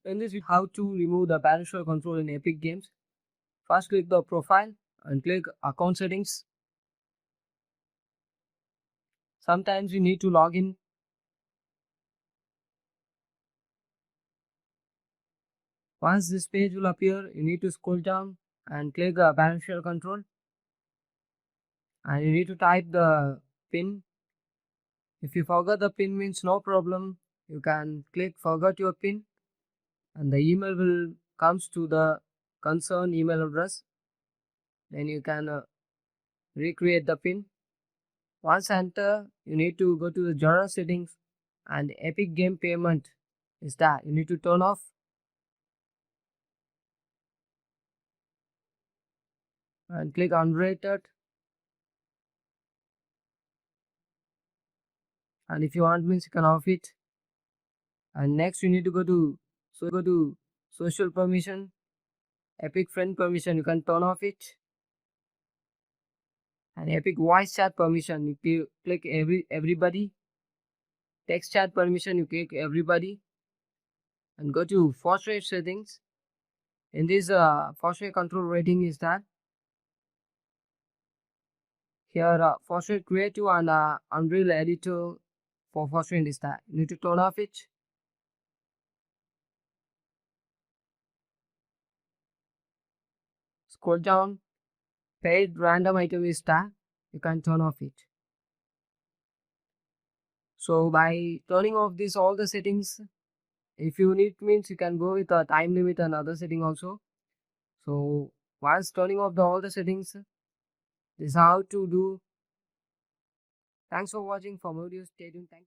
In this, how to remove the parental control in Epic Games. First, click the profile and click account settings. Sometimes you need to log in. Once this page will appear, you need to scroll down and click parental control. And you need to type the PIN. If you forgot the PIN means no problem. You can click forgot your PIN and the email will comes to the concerned email address. Then you can recreate the PIN. Once enter, you need to go to the general settings and Epic Game Payment is that you need to turn off. And click unrated. And if you want means you can off it. And next you need to go to social permission, Epic friend permission, you can turn off it. And Epic voice chat permission, you click everybody. Text chat permission, you click everybody. And go to Fortnite settings. In this Fortnite control rating is that here Fortnite creative and Unreal editor for Fortnite is that you need to turn off it. Scroll down, paid random item is that you can turn off it. So by turning off this all the settings, if you need means you can go with a time limit and other setting also. So once turning off all the settings, this is how to do. Thanks for watching. For more videos, stay tuned. Thank you.